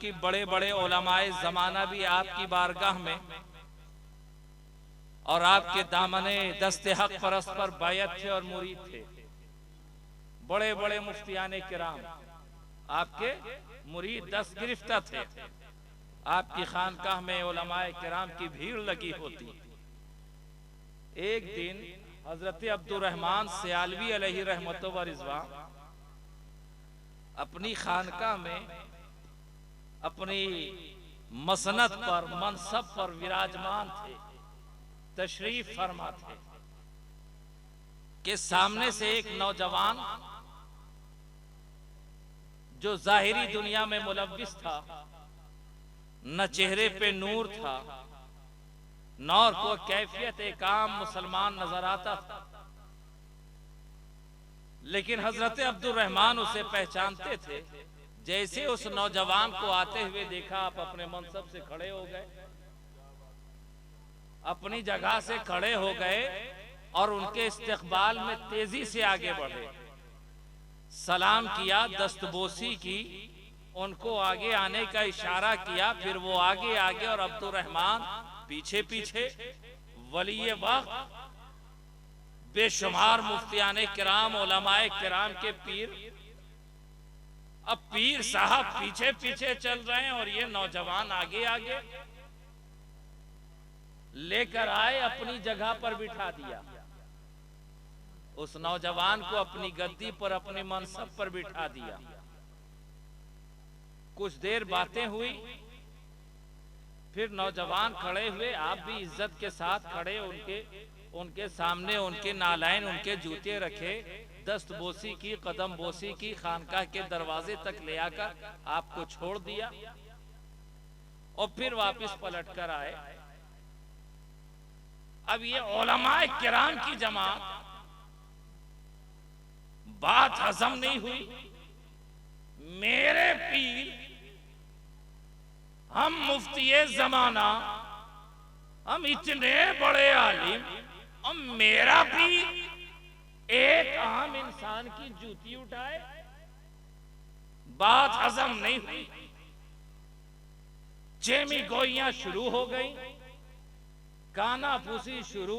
कि बड़े बड़े उलमाए ज़माना भी आपकी बारगाह में और आपके दामने दस्ते हक परस्त पर बैत थे और मुरीद थे। बड़े बड़े मुफ्तियाने किराम आपके मुरीद दस्त गिरफ्ता थे। आपकी खानकाह में उलमाए किराम की भीड़ लगी होती। एक दिन हजरत अब्दुर्रहमान सियालवी अलैहि रहमतो व रिज़वान अपनी खानकाह में अपनी मसनद पर मनसब पर विराजमान थे, तशरीफ फरमा थे कि सामने से एक नौजवान जो जाहिरी दुनिया में मुलव्विस था, न चेहरे पे नूर था, न और को कैफियत एक आम मुसलमान नजर आता था, लेकिन हजरत अब्दुर्रहमान उसे पहचानते थे। जैसे उस नौजवान को आते हुए देखा, आप अपने मनसब से खड़े हो गए, अपनी जगह से खड़े हो गए और उनके इस्तकबाल में तेजी से आगे बढ़े, सलाम किया, दस्तबोसी की, उनको आगे आने का इशारा किया। फिर वो आगे आगे और अब्दुर्रहमान पीछे पीछे। वली वक्त, बेशुमार मुफ्तियाने किराम, उलमाए किराम के पीर, अब पीर साहब पीछे पीछे चल रहे हैं और ये नौजवान आगे आगे। लेकर आए, अपनी जगह पर बिठा दिया। उस नौजवान को अपनी गद्दी पर, अपने मनसब पर बिठा दिया। कुछ देर बातें हुई, फिर नौजवान खड़े हुए, आप भी इज्जत के साथ खड़े, उनके सामने उनके नालैन, उनके जूते रखे, दस्त बोसी की, कदम बोसी की, खानकाह के दरवाजे तक ले आकर आपको छोड़ दिया और फिर वापस पलट कर आए। अब ये उलमाए किराम की जमात, बात हजम नहीं हुई। मेरे पीर, हम मुफ्तिये जमाना, हम इतने बड़े आलिम, और मेरा पीर एक आम इंसान की जूती उठाए, बात हजम नहीं हुई। चेमी गोइयां शुरू हो गई, काना फूसी शुरू,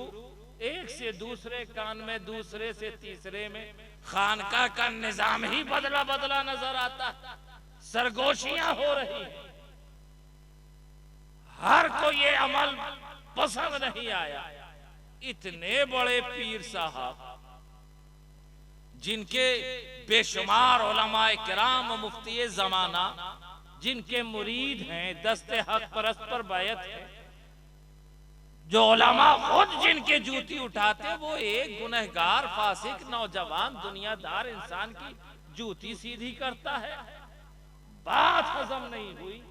एक से दूसरे कान में, दूसरे से तीसरे में। खानका का निजाम ही बदला बदला नजर आता, सरगोशियां हो रही। हर को ये अमल पसंद नहीं आया। इतने बड़े पीर साहब, जिनके बेशुमार उलमाए किराम, मुफ्ती जमाना, जिनके मुरीद हैं, दस्ते हक परस्त पर बैत है, जो उलमा खुद जिनके जूती उठाते, वो एक गुनहगार, फासिक, नौजवान, दुनियादार इंसान की जूती सीधी करता है। बात हजम नहीं हुई।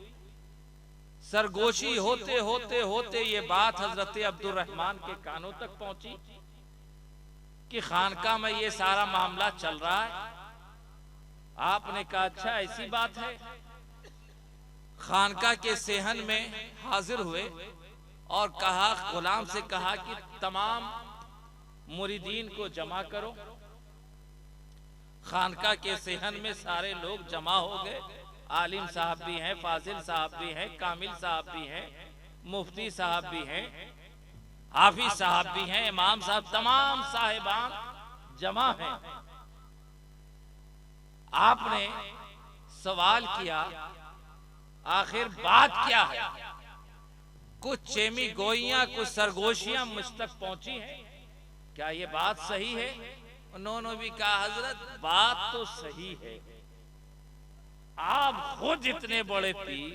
सरगोशी होते होते होते ये बात हजरत अब्दुर्रहमान के कानों तक पहुंची कि खानका में ये सारा मामला चल रहा है। आपने कहा, अच्छा ऐसी बात है। खानका के सेहन में हाजिर हुए और कहा, गुलाम से कहा कि तमाम मुरीदीन को जमा करो। खानका के सेहन में सारे लोग जमा हो गए। आलिम साहब भी हैं, फाजिल साहब भी हैं, कामिल साहब भी हैं, मुफ्ती साहब भी हैं, हाफिज साहब भी हैं, इमाम साहब, तमाम साहिबान जमा हैं। आपने सवाल किया, आखिर बात क्या है? कुछ चेमी गोइयां, कुछ सरगोशियां मुझ तक पहुंची हैं, क्या ये बात सही है? उन्होंने भी कहा, हजरत बात तो सही है, आप खुद इतने बड़े पीर,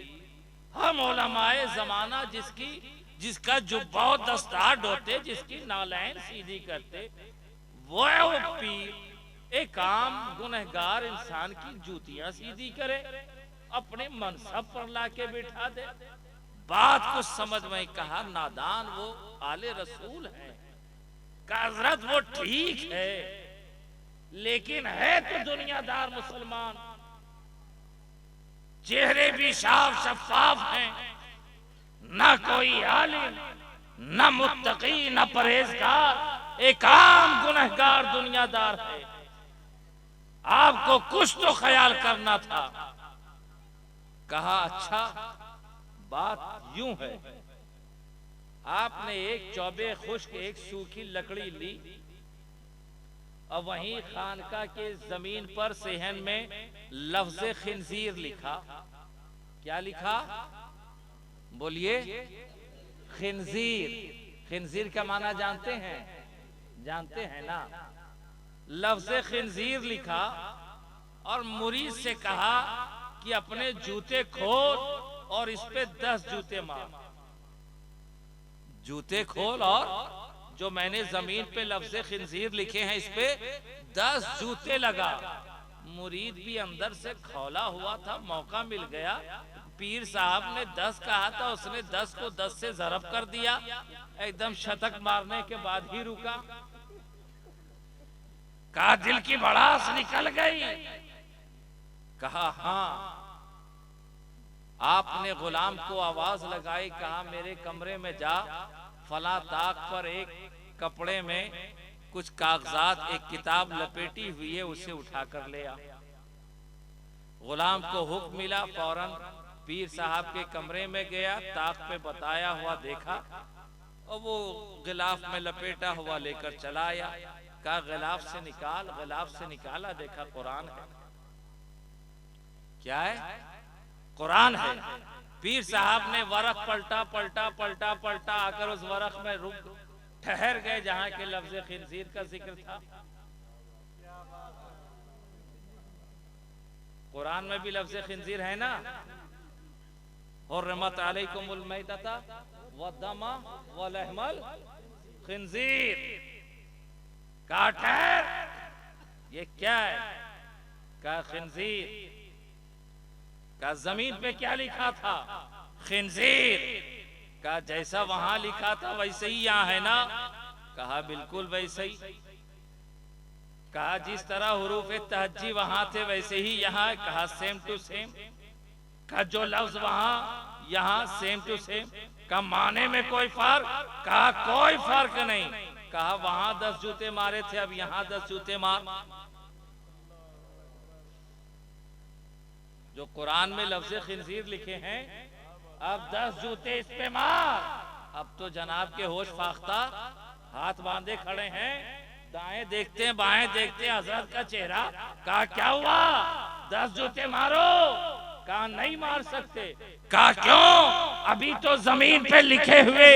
हम उलमाए जमाना, जिसका जुब्बा दस्तार ढोते, जिसकी नालैन सीधी करते, वो पीर एक आम गुनहगार इंसान की जूतियां सीधी करे, अपने मनसब पर लाके बिठा दे। बात कुछ समझ में। कहा, नादान वो आले रसूल है। हजरत वो ठीक है, लेकिन है तो दुनियादार मुसलमान, चेहरे भी साफ शफाफ हैं, न कोई आलिम, न मुत्तकी, न परहेजगार, एक आम गुनहगार दुनियादार है। आपको कुछ तो ख्याल करना था। कहा अच्छा बात यूं है, आपने एक चौबे खुश्क एक सूखी लकड़ी ली और वहीं खानका के जमीन पर सेहन में लफ्ज खिंजीर लिखा। क्या लिखा? बोलिए। खिंजीर। खिंजीर का माना जानते हैं? जानते हैं ना। लफ्ज खिंजीर लिखा और मुरीद से कहा कि अपने जूते खोल और इस पे 10 जूते मार। जूते खोल और जो मैंने जमीन पे लफ्ज खिंजीर लिखे हैं इस पे 10 जूते लगा। मुरीद भी अंदर से खौला हुआ था, मौका मिल गया। पीर साहब ने 10 कहा था, उसने 10 को 10 से ज़रब कर दिया। एकदम शतक मारने के बाद ही रुका। कहा दिल की भड़ास निकल गई। कहा हाँ। आपने गुलाम को आवाज लगाई, कहा मेरे कमरे में जा, फला ताक पर एक कपड़े में कुछ कागजात एक किताब लपेटी हुई है, उसे उठा कर ले आ। गुलाम को हुक्म मिला, फौरन पीर साहब के कमरे में गया, ताक पे बताया हुआ देखा और वो गिलाफ में लपेटा हुआ लेकर चला आया। कहा गिलाफ से निकाल। गिलाफ से निकाला, देखा कुरान है। क्या है? कुरान है। पीर साहब ने वरक पलटा पलटा पलटा पलटा, आकर उस वरक में रुक ठहर गए जहां के लफ्ज खिंजीर का जिक्र था। कुरान में भी लफ्ज खिंजीर है ना। हुर्रिमत अलैकुमुल मैतता वद्दमा वलहमल खिंजीर। कहा ठहर, ये क्या है? कहा खिंजीर। कहा जमीन पे क्या लिखा था? खिंजीर। कहा जैसा वहां लिखा था वैसे ही यहाँ है ना? कहा बिल्कुल वैसे ही। कहा जिस तरह हुरूफ तहज्जी वहां थे वैसे ही यहाँ। कहा सेम टू सेम। कहा जो लफ्ज वहां यहाँ सेम टू सेम। कहा माने में कोई फर्क? कहा कोई फर्क नहीं। कहा वहां 10 जूते मारे थे, अब यहाँ 10 जूते मार। जो कुरान में लफ्ज खिंजीर लिखे हैं, अब 10 जूते इस पे मार। अब तो जनाब के होश फाख्ता, हाथ बांधे खड़े हैं, दाएं देखते हैं बाएं देखते हैं हजरत का चेहरा। कहा क्या हुआ? 10 जूते मारो। कहा नहीं मार सकते। कहा क्यों? अभी तो जमीन पे लिखे हुए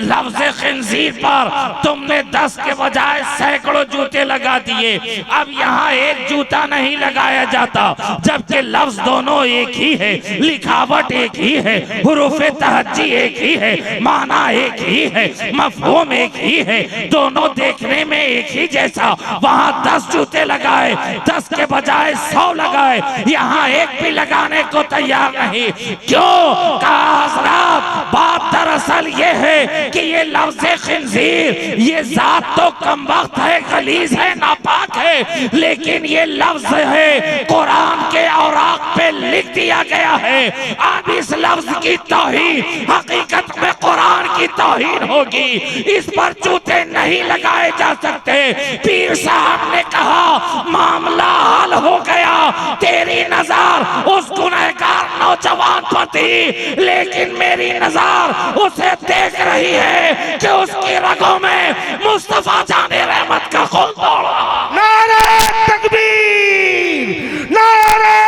लफ्ज खिंजीर पर तुमने 10 के बजाय सैकड़ों जूते लगा दिए। अब यहाँ एक जूता नहीं लगाया जाता, जबकि लफ्ज दोनों एक ही है, लिखावट एक ही है, हुरूफ तहज्जी एक ही है, माना एक ही है, मफहूम एक ही है, दोनों देखने में एक ही जैसा। वहाँ 10 जूते लगाए, 10 के बजाय 100 लगाए, यहाँ एक भी लगाने को तैयार नहीं। क्यों? कहा हज़रात बात दरअसल ये है कि ये लफ्ज़ खिंजीर ये जात तो कमबख्त है, गलीज है, नापाक है, लेकिन ये लफ्ज है कुरान के औराक पे लिख दिया गया है। अब इस लफ्ज की तौहीन हकीकत में कुरान की तौहीन होगी, इस पर जूते नहीं लगाए जा सकते। पीर साहब ने कहा मामला हल हो गया, तेरी नजर उस गुनहगार नौजवान पर थी, लेकिन मेरी नजर उसे देख रही है कि उसकी रगों में मुस्तफा जाने रहमत का खून दौड़ रहा। नारे तकबीर, नारे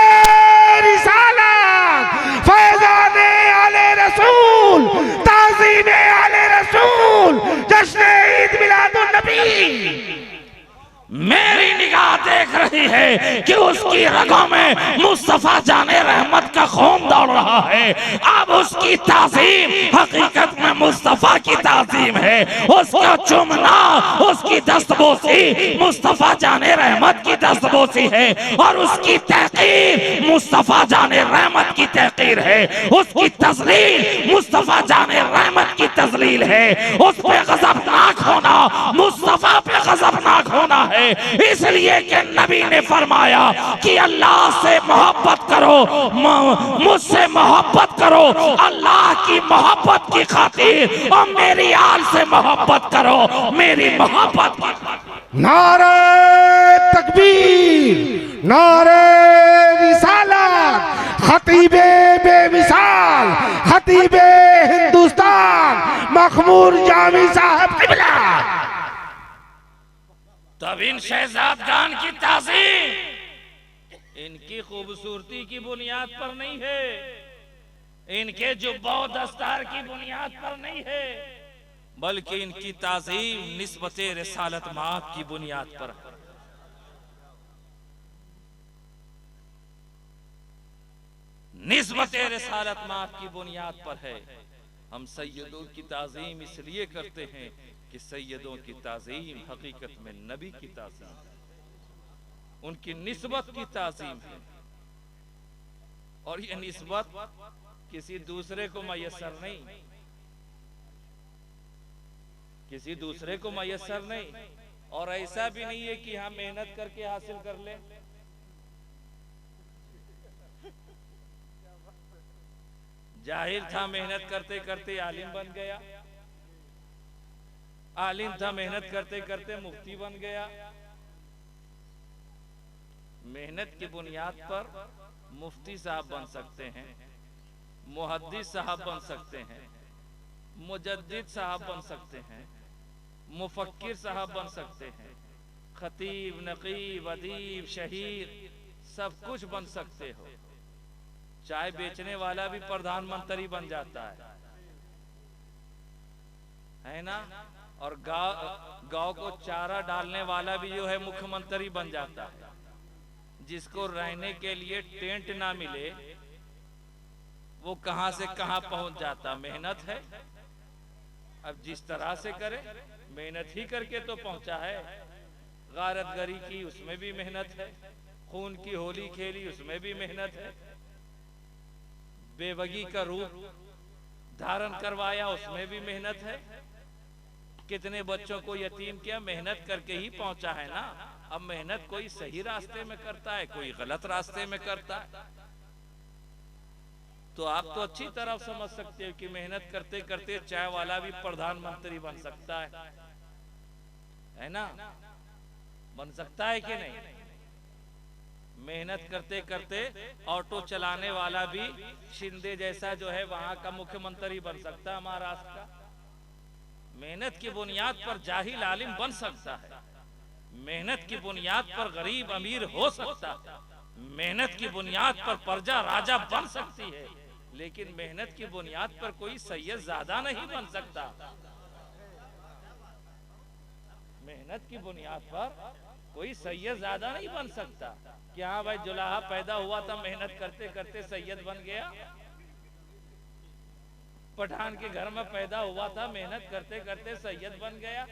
रिसालत, फैज़ाने आले रसूल, ताज़ीमे आले रसूल, जश्न ईद मिलादुन नबी। मेरी निगाह देख रही है कि उसकी रगों में मुस्तफा जाने रहमत का खून दौड़ रहा है। अब उसकी ताज़ीम हकीकत में मुस्तफा की ताज़ीम है, उसका चुमना, उसकी दस्तबोसी मुस्तफा जाने रहमत की दस्तबोसी है, और उसकी तहकीर मुस्तफा जाने रहमत की तहकीर है, उसकी तज़लील मुस्तफा जाने रहमत की तज़लील है, उस पे गज़बनाक होना मुस्तफा पे गज़बनाक होना है। इसलिए कि नबी ने फरमाया कि अल्लाह से मोहब्बत करो, मुझसे मोहब्बत करो अल्लाह की मोहब्बत की खातिर, और मेरी आल से मोहब्बत करो मेरी मोहब्बत की। नारे तकबीर, नारे रिसालत, खतीबे बेमिसाल, खतीबे हिंदुस्तान, मखमूर जामी साहब क़िबला। तब इन शहजादगान की ताज़ीम इनकी खूबसूरती की बुनियाद पर नहीं है, इनके जुब्बा और दस्तार की बुनियाद पर नहीं है, बल्कि इनकी ताज़ीम निस्बते रिसालत माब की बुनियाद पर है। निस्बते रिसालत माब की बुनियाद पर है। हम सैयदों की ताज़ीम इसलिए करते हैं कि सैयदों की ताज़ीम हकीकत में नबी की ताज़ीम है, उनकी निस्बत की ताज़ीम है, और ये निस्बत किसी दूसरे को मयस्सर नहीं, किसी दूसरे को मयस्सर नहीं, और ऐसा भी नहीं है कि हम मेहनत करके हासिल कर ले। जाहिल था, मेहनत करते करते आलिम बन गया, आलिम था, मेहनत करते करते मुफ्ती बन गया। मेहनत की बुनियाद पर मुफ्ती साहब बन सकते हैं, मुहद्दिस साहब बन सकते हैं, मुजद्दिद साहब बन सकते हैं, मुफक्किर साहब बन सकते हैं, खतीब, नकीब, अदीब, शहीद, सब कुछ बन सकते हो। चाय बेचने वाला भी प्रधानमंत्री बन जाता है ना, और गांव को चारा डालने वाला भी जो है मुख्यमंत्री बन जाता है। जिसको रहने के लिए टेंट ना मिले वो कहां से कहां पहुंच जाता। मेहनत है, अब जिस तरह से करे, मेहनत ही करके तो पहुंचा है। गारतगरी की, उसमें भी मेहनत है। खून की होली खेली, उसमें भी मेहनत है। बेवगी का रूप धारण करवाया, उसमें भी मेहनत है। कितने बच्चों को यतीम किया, मेहनत करके ही पहुंचा है ना। अब मेहनत कोई सही रास्ते में करता है, कोई गलत रास्ते में करता है। तो आप तो अच्छी तरह समझ सकते हो कि मेहनत करते करते चाय वाला भी प्रधानमंत्री बन सकता है ना, बन सकता है कि नहीं। मेहनत करते करते ऑटो चलाने वाला भी शिंदे जैसा जो है वहां का मुख्यमंत्री बन सकता है, महाराष्ट्र का। मेहनत की बुनियाद पर जाहिल आलिम बन सकता है, मेहनत की बुनियाद पर गरीब अमीर हो सकता है, मेहनत की बुनियाद पर प्रजा राजा बन सकती है, लेकिन मेहनत की बुनियाद पर कोई सैयद ज़्यादा नहीं बन सकता। मेहनत की बुनियाद पर कोई सैयद ज़्यादा नहीं बन सकता कि हाँ भाई जुलाहा पैदा हुआ था, मेहनत करते करते सैयद बन गया। पठान के घर में पैदा हुआ था, मेहनत करते करते सैयद बन गया।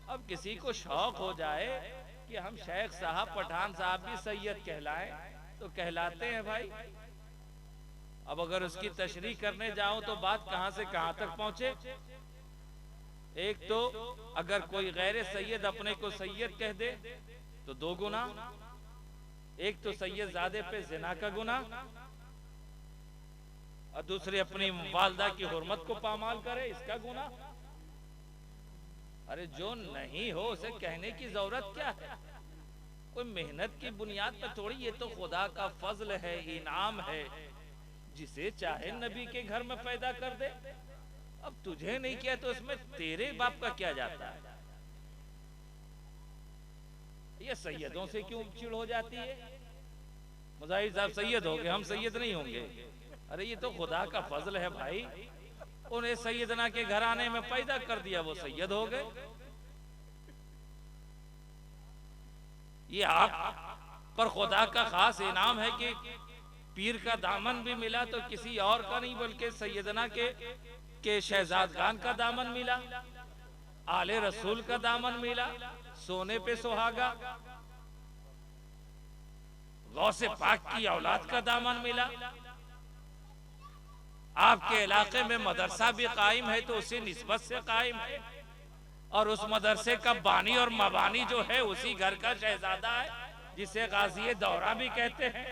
अब किसी को शौक हो जाए कि हम शेख साहब, पठान साहब भी सैयद कहलाएं, तो कहलाते हैं भाई। अब अगर उसकी तशरीह करने जाओ तो बात कहां से कहां तक पहुंचे। एक तो अगर कोई गैर सैयद अपने को सैयद कह दे तो 2 गुना, एक तो सैयद ज़ादे पे जिना का गुना, और दूसरे अपनी वालदा की हुर्मत को पामाल करे, इसका गुना। अरे जो नहीं हो उसे कहने की जरूरत क्या है। कोई मेहनत की बुनियाद पर थोड़ी, ये तो खुदा का फजल है, इनाम है, जिसे चाहे नबी के घर में पैदा कर दे। अब तुझे नहीं किया तो उसमें तेरे बाप का क्या जाता है। ये सैयदों से क्यों चिड़ हो जाती है। मुजाहिद साहब सैयद हो गए, हम सैयद नहीं होंगे। अरे ये तो खुदा का फजल है भाई, उन्हें सैयदना के घराने में पैदा कर दिया, वो सैयद हो गए। ये आप पर खुदा का खास इनाम है कि पीर का दामन भी मिला तो किसी और का नहीं, बल्कि सैयदना के शहजादगान का दामन मिला, आले रसूल का दामन मिला, सोने पे सुहागा, गौसे पाक की औलाद का दामन मिला। आपके इलाके में मदरसा भी कायम है तो उसी निस्बत से कायम है, और उस मदरसे का बानी और मबानी जो है उसी घर का शहजादा है, जिसे गाजी दौरा भी कहते हैं।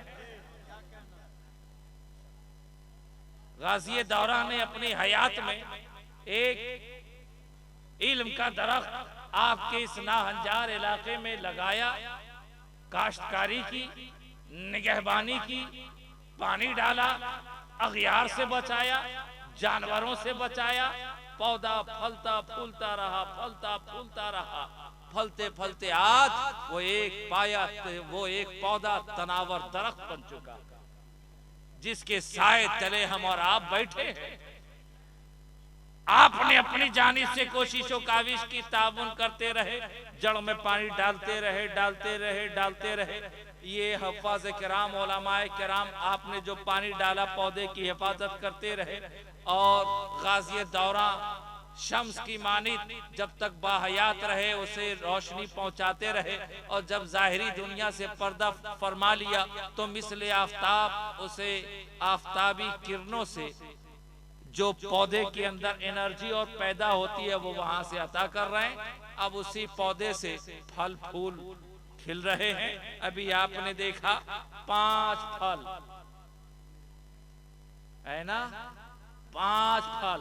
गाजी दौरा ने अपनी हयात में एक इल्म का दरख्त आपके इस नाहंजार इलाके में लगाया, काश्तकारी की, निगहबानी की, पानी डाला, अगियार से बचाया, जानवरों से बचाया, पौधा फलता फूलता रहा, फलता फूलता रहा, फलते फलते आज वो एक पौधा तनावर दरख्त बन चुका, जिसके साए तले हम और आप बैठे हैं। आपने अपनी जानिब से कोशिशों काविश की, ताबुन करते रहे, जड़ में पानी डालते रहे, डालते रहे, डालते रहे। ये हफ़ाज़ किराम, उलमाए किराम, आपने जो पानी डाला पौधे की हिफाजत करते रहे, और गाज़ी दौरा शम्स की मानित जब तक बाहयात रहे उसे रोशनी पहुंचाते रहे, और जब जाहिरी दुनिया से पर्दा फरमा लिया तो मिसले आफताब उसे आफताबी किरणों से जो पौधे के अंदर एनर्जी और पैदा होती है वो वहां से अता कर रहे हैं। अब उसी पौधे से फल फूल खिल रहे हैं। अभी आपने देखा 5 फल है ना, 5 फल,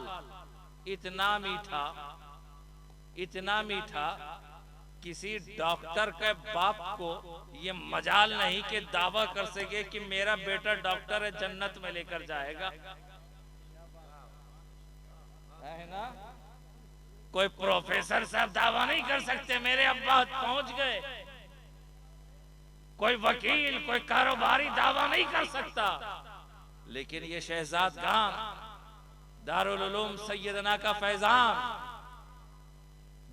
इतना मीठा, इतना मीठा, किसी डॉक्टर के बाप को ये मजाल नहीं कि दावा कर सके कि मेरा बेटा डॉक्टर है, जन्नत में लेकर जाएगा, है ना। कोई प्रोफेसर साहब दावा नहीं कर सकते मेरे अब्बा पहुंच गए, कोई वकील, कोई कारोबारी दावा नहीं कर सकता, लेकिन ये शहजाद खान दारुल उलूम सैयदना का फैजान,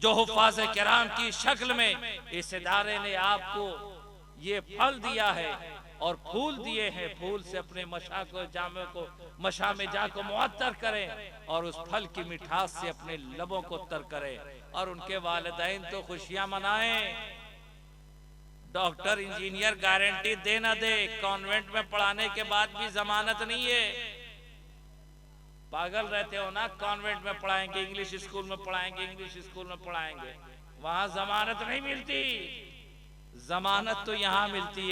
जो हुफ़ाज़ किराम की शक्ल में इस इदारे ने आपको ये फल दिया है और फूल दिए हैं, फूल से अपने मशा को जामे को मशा में जा को मुअत्तर करें, और उस फल की मिठास से अपने लबों को तर करें, और उनके वालिदैन तो खुशियां मनाएं। डॉक्टर इंजीनियर गारंटी दे ना दे, कॉन्वेंट में पढ़ाने के बाद भी जमानत नहीं है। पागल रहते हो ना, कॉन्वेंट में पढ़ाएंगे, इंग्लिश स्कूल में पढ़ाएंगे, इंग्लिश स्कूल में पढ़ाएंगे, वहां जमानत नहीं मिलती। जमानत तो यहां मिलती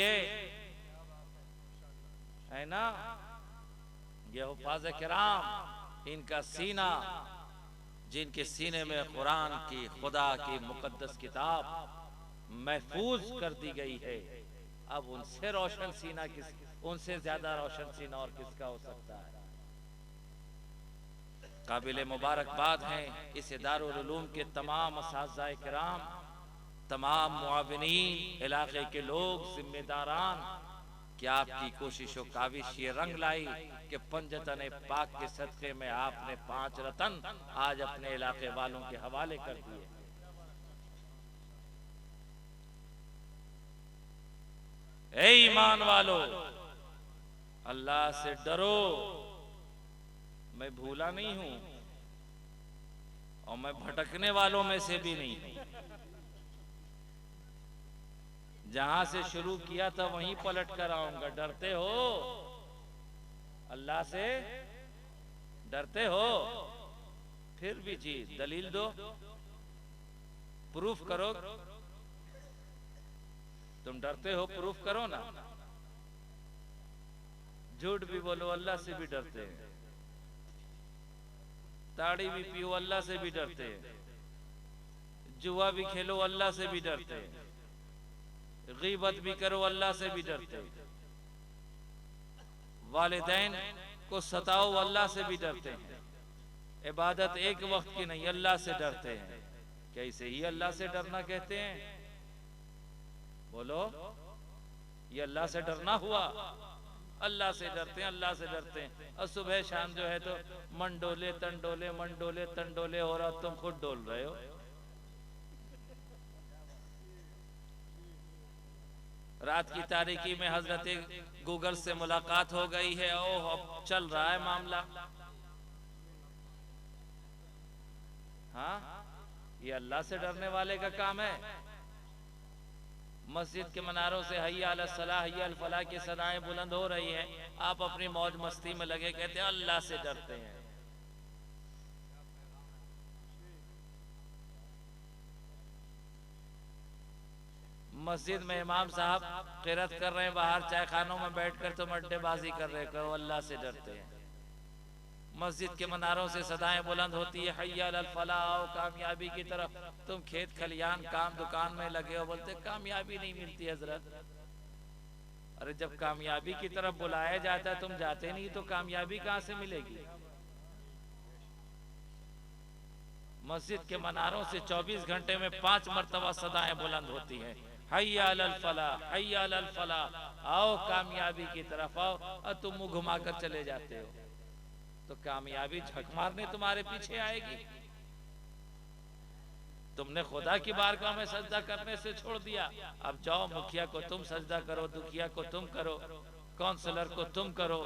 है ना। ये हुफ़ाज़ किराम, इनका सीना, जिनके सीने में कुरान की, खुदा की मुकद्दस किताब महफूज कर दी गई है, अब उनसे रोशन सीना उनसे ज्यादा रोशन सीना और किसका हो सकता है। काबिल मुबारकबाद हैं इस दारुल उलूम के तमाम असातिज़ाए किराम, तमाम मुआविनीन, इलाके के लोग, जिम्मेदारान, कि आपकी कोशिशों काविश ये रंग लाई कि पंजतन पाक के सदक़े में आपने 5 रतन आज अपने इलाके वालों के हवाले कर दिए। ए ईमान वालो, अल्लाह से डरो। मैं भूला नहीं हूं और मैं भटकने वालों में से भी नहीं हूं। जहां से शुरू किया था वहीं पलट कर आऊंगा। डरते हो अल्लाह से? डरते हो? फिर भी जी दलील दो, प्रूफ करो। तुम डरते हो, प्रूफ करो ना। झूठ भी बोलो, अल्लाह से भी डरते हैं। ताड़ी भी पियो, अल्लाह से भी डरते हैं। जुआ भी खेलो, अल्लाह से भी डरते हैं। गीबत भी करो, अल्लाह से भी डरते हैं। वालिदैन को सताओ, अल्लाह से भी डरते हैं। इबादत एक वक्त की नहीं, अल्लाह से डरते हैं। कैसे ही अल्लाह से डरना कहते हैं? बोलो, ये अल्लाह से डरना हुआ? अल्लाह से डरते हैं, अल्लाह से डरते हैं। और सुबह शाम जो है तो मन डोले तन डोले, मन डोले तन डोले हो रहा, तुम खुद डोल रहे हो। रात की तारीकी में हजरत गूगल से मुलाकात हो गई है, ओह अब चल रहा है मामला। हाँ, ये अल्लाह से डरने वाले का काम है। मस्जिद के मनारों से हय्या अला सलाह, हय्या अल फलाह की सदाएं बुलंद हो रही हैं, आप अपनी मौज मस्ती में लगे कहते हैं अल्लाह से डरते हैं। मस्जिद में इमाम साहब क़िरात कर रहे हैं, बाहर चाय खानों में बैठकर तुम अड्डेबाजी कर रहे हो, अल्लाह से डरते हैं। मस्जिद के मनारों से सदाएं बुलंद होती है, हय्या अल फलाह, आओ कामयाबी की तरफ। तुम खेत खलियान काम दुकान में लगे हो, बोलते कामयाबी नहीं मिलती हजरत। अरे जब कामयाबी की तरफ बुलाया जाता है तुम जाते नहीं तो कामयाबी कहां से मिलेगी? मस्जिद के मनारों से 24 घंटे में 5 मरतबा सदाएं बुलंद होती हैं, हय्या अलल फलाह, हय्या अलल फलाह, आओ कामयाबी की तरफ आओ, और तुम मुंह घुमाकर चले जाते हो तो कामयाबी झक मारने तुम्हारे पीछे आएगी। तुमने खुदा की बारगाह में सजदा करने से छोड़ दिया, अब जाओ मुखिया को तुम सजदा करो, दुखिया को तुम करो, काउंसलर को तुम करो,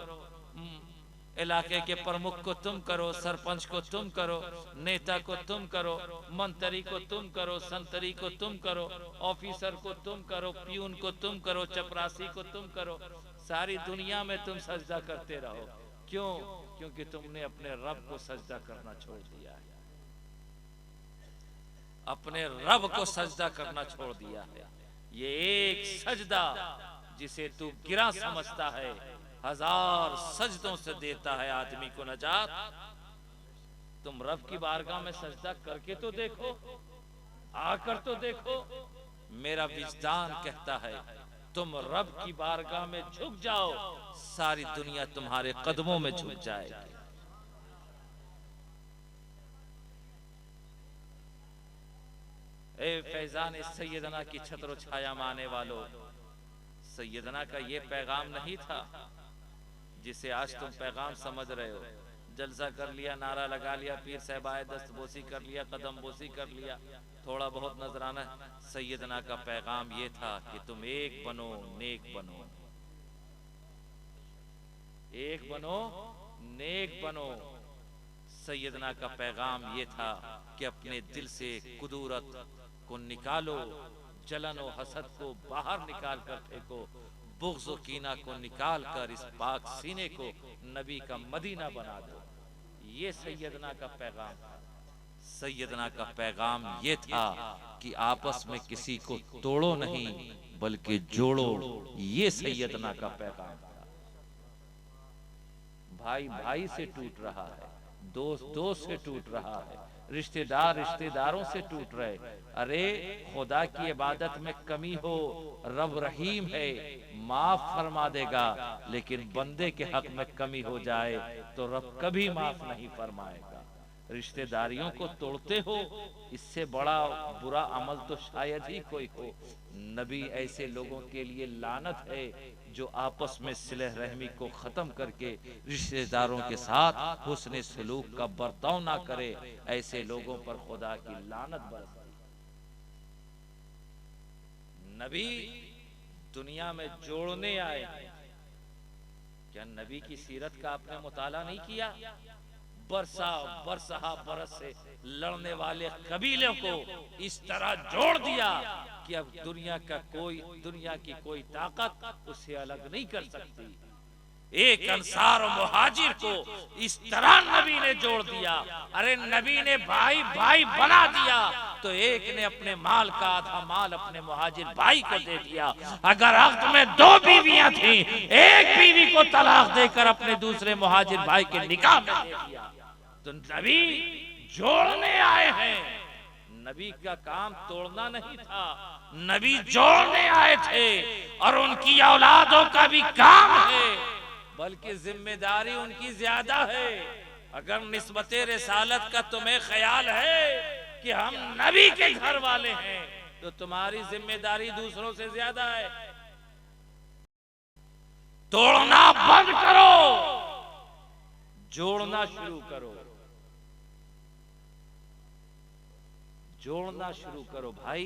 इलाके के प्रमुख को तुम करो, सरपंच को तुम करो, नेता को तुम करो, मंत्री को तुम करो, संतरी को तुम करो, ऑफिसर को तुम करो, प्यून को तुम करो, चपरासी को तुम करो, सारी दुनिया में तुम सजदा करते रहो। क्यों? क्योंकि तुमने अपने रब को सजदा करना छोड़ दिया है, अपने रब को सजदा करना छोड़ दिया है। ये एक सजदा जिसे तू गिरा समझता है, 1000 सजदों से देता है आदमी को नजात। तुम रब की बारगाह में सजदा करके तो देखो, आकर तो देखो। मेरा विजदान कहता है तुम रब की बारगाह में झुक जाओ, सारी दुनिया तुम्हारे कदमों में झुक जाएगी। ए फैजान सैयदना की छत्र छाया माने वालों, सैयदना का ये पैगाम नहीं था जिसे आज तुम पैगाम समझ रहे हो। जलसा कर लिया, नारा लगा लिया, पीर साहबाए दस्तबोसी कर लिया, कदम बोसी कर लिया, थोड़ा बहुत नजराना। सैयदना का पैगाम ये था कि तुम एक बनो, नेक बनो, एक बनो, नेक बनो। सैयदना का पैगाम ये था कि अपने दिल से कुदूरत को निकालो, जलन और हसद को बाहर निकाल कर फेंको, बुग़्ज़ और कीना को निकाल कर इस पाक सीने को नबी का मदीना बना दो। ये सैयदना का पैगाम था। सैयदना का पैगाम ये था कि आपस में किसी को तोड़ो नहीं बल्कि जोड़ो। ये सैयदना का पैगाम था। भाई भाई से टूट रहा है, दोस्त दोस्त से टूट रहा है, रिश्तेदार रिश्तेदारों से टूट रहे। अरे खुदा की इबादत में कमी हो, रब रहीम है, माफ फरमा देगा, लेकिन बंदे के हक में कमी हो जाए तो रब कभी माफ नहीं फरमाएगा। रिश्तेदारियों को तोड़ते हो, इससे बड़ा बुरा अमल तो शायद ही कोई हो। नबी ऐसे लोगों के लिए लानत है जो आपस में सिलह रहमी को खत्म करके रिश्तेदारों के साथ हुस्न सलूक का बर्ताव ना करे। ऐसे लोगों पर खुदा की लानत बरसती। नबी दुनिया में जोड़ने आए। क्या नबी की सीरत का आपने मुताला नहीं किया? बरसा बरसहा बरस से लड़ने वाले कबीलों को इस तरह जोड़ दिया कि अब दुनिया की कोई ताकत उसे अलग नहीं कर सकती। एक अंसार और मुहाजिर को इस तरह नबी ने जोड़ दिया। अरे नबी ने भाई भाई बना दिया तो एक ने अपने माल का आधा माल अपने मुहाजिर भाई को दे दिया। अगर अक़्द में 2 बीवियां थी, एक बीवी को तलाक देकर अपने दूसरे मुहाजिर भाई के निकाह में दे दिया। तो नबी जोड़ने आए हैं। नबी का काम तोड़ना नहीं था, नबी जोड़ने आए थे। और उनकी औलादों का भी काम है, बल्कि जिम्मेदारी उनकी ज्यादा है। अगर निस्बते रिसालत का तुम्हें ख्याल है कि हम नबी के घर वाले हैं तो तुम्हारी जिम्मेदारी दूसरों से ज्यादा है। तोड़ना बंद करो, जोड़ना शुरू करो। जोड़ना शुरू करो। भाई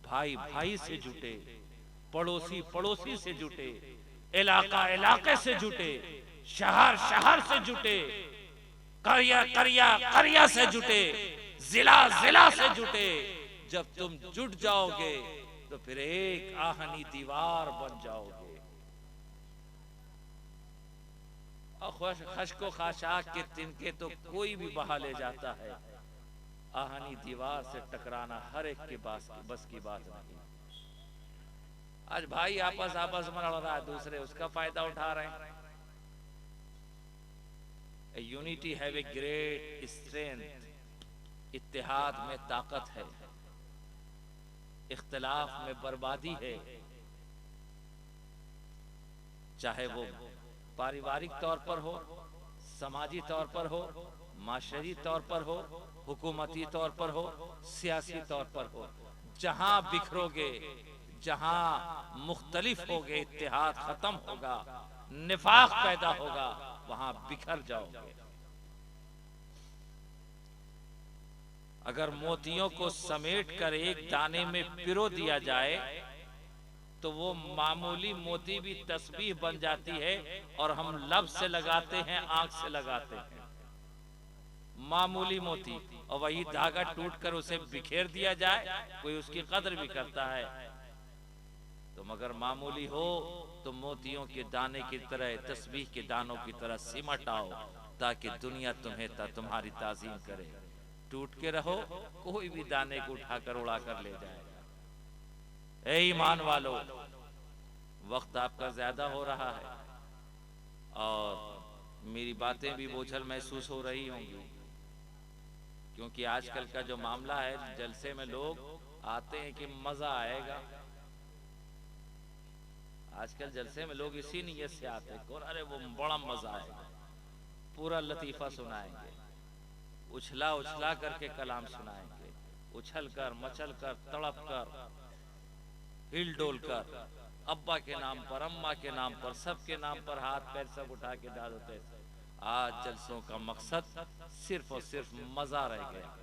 भाई भाई से जुटे, पड़ोसी पड़ोसी से जुटे, इलाका इलाके से जुटे, शहर शहर से जुटे, करिया करिया करिया से जुटे, जिला जिला से जुटे। जब तुम जुट जाओगे तो फिर एक आहनी दीवार बन जाओगे। और खश्को खाशाक के तिनके तो कोई भी बहा ले जाता है, आहनी दीवार से टकराना हर एक के बस की बात नहीं। आज भाई आपस में लड़ रहा है, दूसरे उसका फायदा उठा रहे हैं। Unity have a great strength. इत्तेहाद में ताकत है, इख्तिलाफ में बर्बादी है। चाहे वो पारिवारिक तौर पर हो, समाजी तौर पर हो, माशरी तौर पर हो, हुकूमती तौर पर हो, सियासी तौर पर हो। जहां बिखरोगे, जहां मुख्तलिफ होगे, इत्तेहाद खत्म होगा, निफाक पैदा होगा, वहां बिखर जाओगे। अगर मोतियों को समेट कर एक दाने में पिरो दिया जाए तो वो मामूली मोती भी तस्बीह बन जाती है, और हम लब से लगाते हैं, आंख से लगाते हैं, मामूली मोती। और वही धागा टूटकर उसे बिखेर दिया जाए, कोई उसकी कदर भी करता है। तो मगर मामूली हो तो मोतियों के दाने की तरह, तस्बीह के दानों की तरह सिमट आओ, ताकि दुनिया तुम्हें तुम्हारी ताजीम करे। टूट के रहो, कोई भी दाने को उठाकर उड़ा कर ले जाएगा। ए ईमान वालो, वक्त आपका ज्यादा हो रहा है और मेरी बातें भी बोझल महसूस हो रही होंगी, क्योंकि आजकल का जो मामला है, जलसे में लोग आते हैं कि मजा आएगा। आजकल जलसे में लोग इसी नीयत से आते हैं, अरे वो बड़ा मजा आएगा, पूरा लतीफा सुनाएंगे, उछला उछला करके कलाम सुनाएंगे, उछल कर, मचल कर, तड़प कर, हिल डोल कर, अब्बा के नाम पर, अम्मा के नाम पर, सबके नाम पर हाथ पैर सब उठा के डाल देते। आज जलसों का मकसद सिर्फ और सिर्फ मजा रह गया।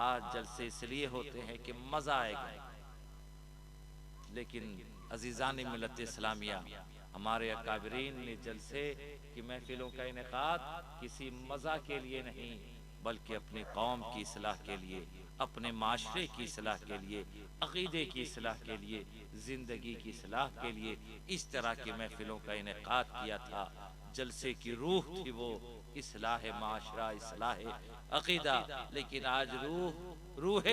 आज जलसे इसलिए होते हैं कि मजा आएगा, लेकिन अजीजान मिल्लत इस्लामिया, हमारे अकाबरीन ने जलसे की महफिलों का इनेकाद किसी मजा के लिए नहीं, बल्कि अपनी कौम की इस्लाह के लिए, अपने माशरे की इस्लाह के लिए, अकीदे की इस्लाह के लिए, जिंदगी की इस्लाह के लिए इस तरह की महफिलों का इनेकाद किया था। जलसे की रूह थी वो इस्लाह माशरा, इस्लाह अकीदा। लेकिन आज रूह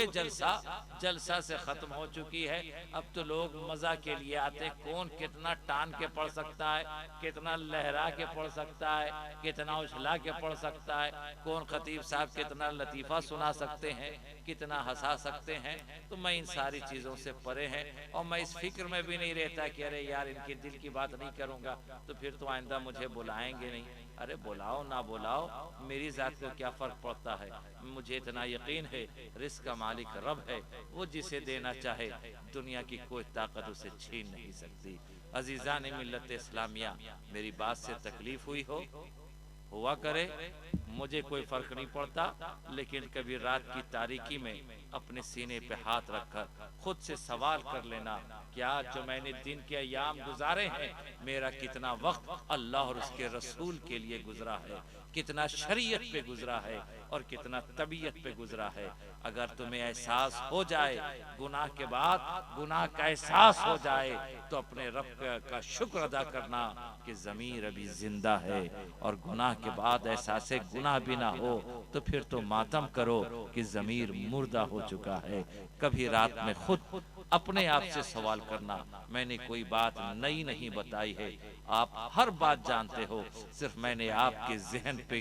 जलसा से खत्म हो चुकी है। अब तो लोग मजा के लिए आते, कौन कितना टान के पढ़ सकता है, कितना लहरा के पढ़ सकता है, कितना उछला के पढ़ सकता है, कौन खतीब साहब कितना लतीफा सुना सकते हैं, कितना हंसा सकते हैं। तो मैं इन सारी चीज़ों से परे हैं, और मैं इस फिक्र में भी नहीं रहता कि अरे यार इनके दिल की बात नहीं करूँगा तो फिर तो आइंदा मुझे बुलाएंगे नहीं। अरे बुलाओ ना बुलाओ, मेरी जात को क्या फ़र्क पड़ता है। मुझे इतना यकीन है रिज़्क़ का मालिक रब है, वो जिसे देना चाहे दुनिया की कोई ताकत उसे छीन नहीं सकती। अजीज़ान मिल्लत इस्लामिया, मेरी बात से तकलीफ हुई हो, हुआ करे, मुझे कोई फर्क नहीं पड़ता। लेकिन कभी रात की तारीकी में अपने सीने पे हाथ रखकर खुद से सवाल कर लेना, क्या जो मैंने दिन के अयाम गुजारे हैं, मेरा कितना वक्त अल्लाह और उसके रसूल के लिए गुजरा है, कितना शरीयत पे गुजरा है और कितना तबीयत पे गुजरा है। अगर तुम्हें एहसास हो जाए, गुनाह के बाद गुनाह का एहसास हो जाए, तो अपने रब का शुक्र अदा करना कि ज़मीर अभी जिंदा है। और गुनाह के बाद एहसास गुनाह भी ना हो तो फिर तो मातम करो कि ज़मीर मुर्दा हो चुका है। कभी रात में खुद अपने आप से सवाल करना, मैंने कोई बात नई नहीं बताई है, आप हर बात जानते हो, सिर्फ मैंने आपके जहन पे,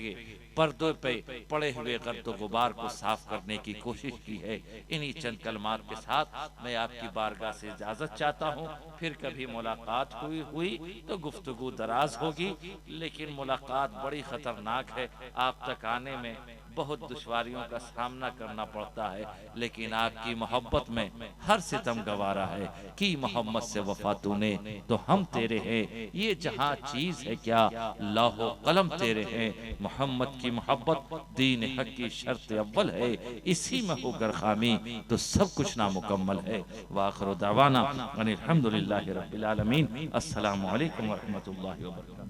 पर्दों पे पड़े हुए गर्द गुबार को साफ करने की कोशिश की है। इन्हीं चंद कलमात के साथ मैं आपकी बारगाह से इजाजत चाहता हूँ। फिर कभी मुलाकात हुई तो गुफ्तगू दराज होगी, लेकिन मुलाकात बड़ी खतरनाक है। आप तक आने में बहुत दुश्वारियों का सामना करना पड़ता है, लेकिन आपकी मोहब्बत में हर सितम गवारा है कि मोहम्मद से वफा तूने तो हम तेरे हैं, ये जहां चीज है क्या लाहो कलम तेरे हैं। मोहम्मद की मोहब्बत दीन हक की शर्त अव्वल है, इसी में होकर खामी तो सब कुछ नामुकम्मल है। वाखिर दावाना अनिल हम्दुलिल्लाहि रब्बिल आलमीन। अस्सलामु अलैकुम व रहमतुल्लाहि व बरकातहू।